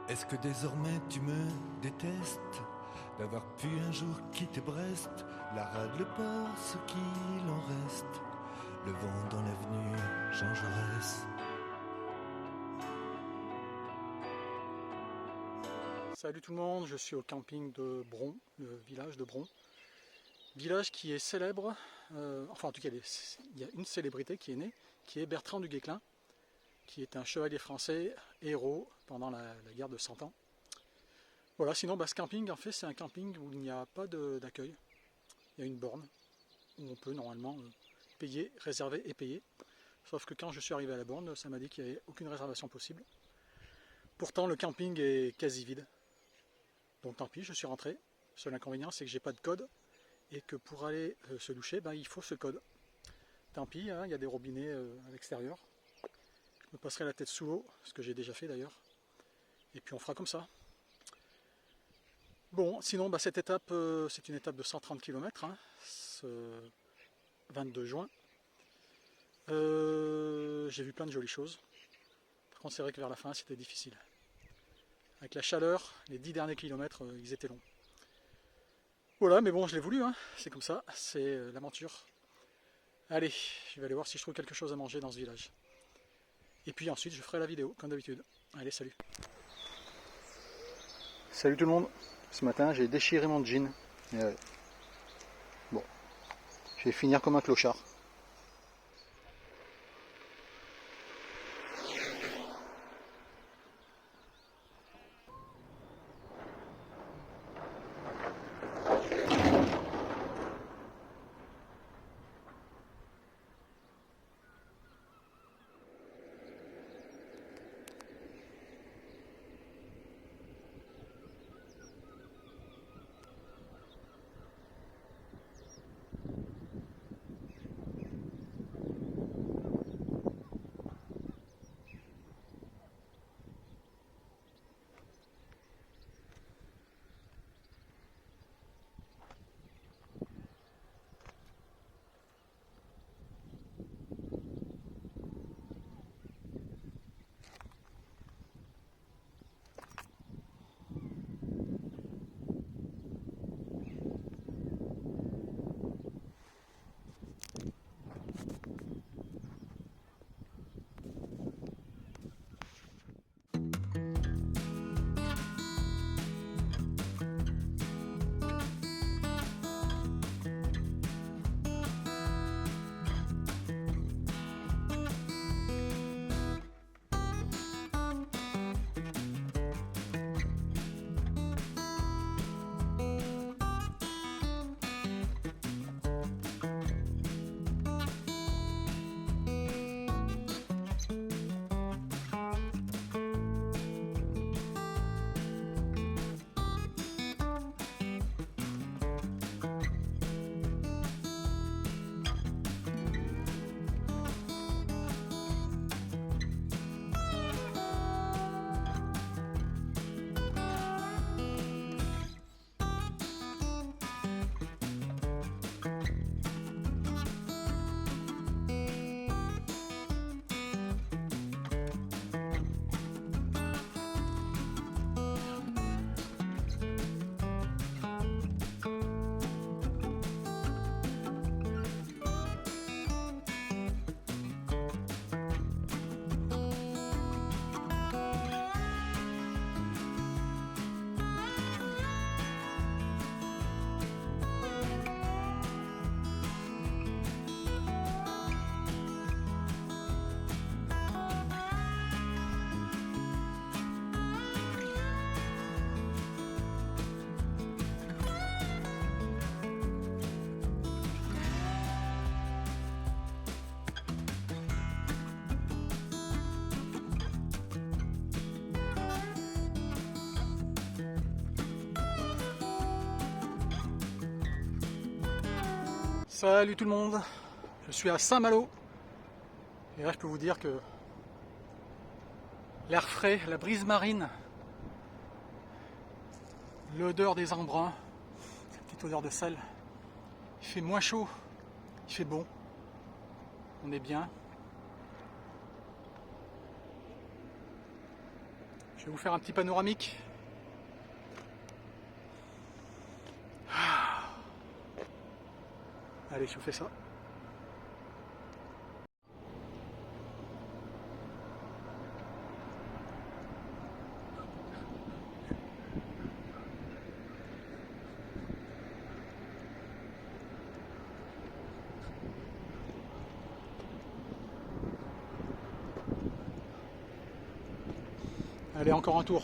Est-ce que désormais tu me détestes d'avoir pu un jour quitter Brest, la rade, le port, ce qu'il en reste, le vent dans l'avenue Jean Jaurès. Salut tout le monde, je suis au camping de Bron, le village de Bron. Village qui est célèbre, enfin en tout cas il y a une célébrité qui est née, qui est Bertrand du Guesclin, qui est un chevalier français, héros pendant la guerre de 100 ans. Voilà, sinon ce camping en fait c'est un camping où il n'y a pas d'accueil. Il y a une borne où on peut normalement payer, réserver et payer. Sauf que quand je suis arrivé à la borne, ça m'a dit qu'il n'y avait aucune réservation possible. Pourtant le camping est quasi vide. Donc tant pis, je suis rentré. Seul inconvénient c'est que j'ai pas de code et que pour aller se doucher, il faut ce code. Tant pis, hein, il y a des robinets à l'extérieur. Je me passerai la tête sous l'eau, ce que j'ai déjà fait d'ailleurs. Et puis on fera comme ça. Bon, sinon cette étape, c'est une étape de 130 km, hein, ce 22 juin. J'ai vu plein de jolies choses. Par contre c'est vrai que vers la fin c'était difficile. Avec la chaleur, les 10 derniers kilomètres, ils étaient longs. Voilà, mais bon, je l'ai voulu, hein. C'est comme ça, c'est l'aventure. Allez, je vais aller voir si je trouve quelque chose à manger dans ce village. Et puis ensuite, je ferai la vidéo, comme d'habitude. Allez, salut. Salut tout le monde. Ce matin, j'ai déchiré mon jean. Bon, je vais finir comme un clochard. Salut tout le monde, je suis à Saint-Malo. Et là je peux vous dire que l'air frais, la brise marine, l'odeur des embruns, cette petite odeur de sel, il fait moins chaud, il fait bon, on est bien. Je vais vous faire un petit panoramique. Allez, je vous fais ça. Allez, encore un tour.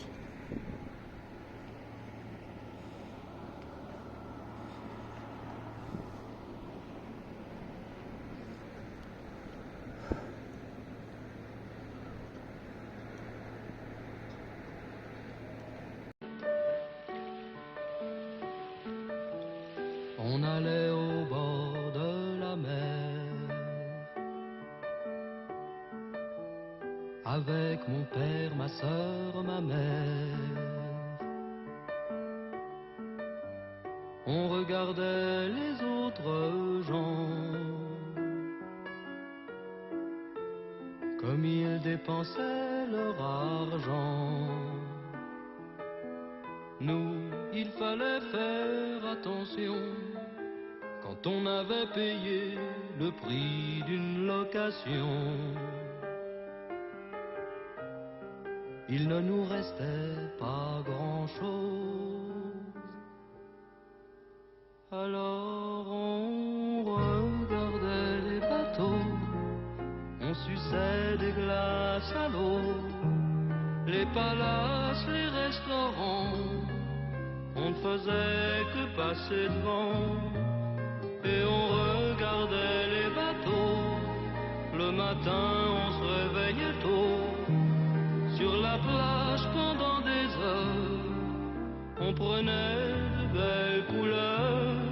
On allait au bord de la mer avec mon père, ma sœur, ma mère. On regardait les autres gens comme ils dépensaient leur argent. Nous, il fallait faire attention quand on avait payé le prix d'une location. Il ne nous restait pas grand-chose. Alors on regardait les bateaux, on suçait des glaces à l'eau, les palaces, les restaurants, on ne faisait que passer devant. Et on regardait les bateaux, le matin on se réveillait tôt. Sur la plage pendant des heures, on prenait de belles couleurs.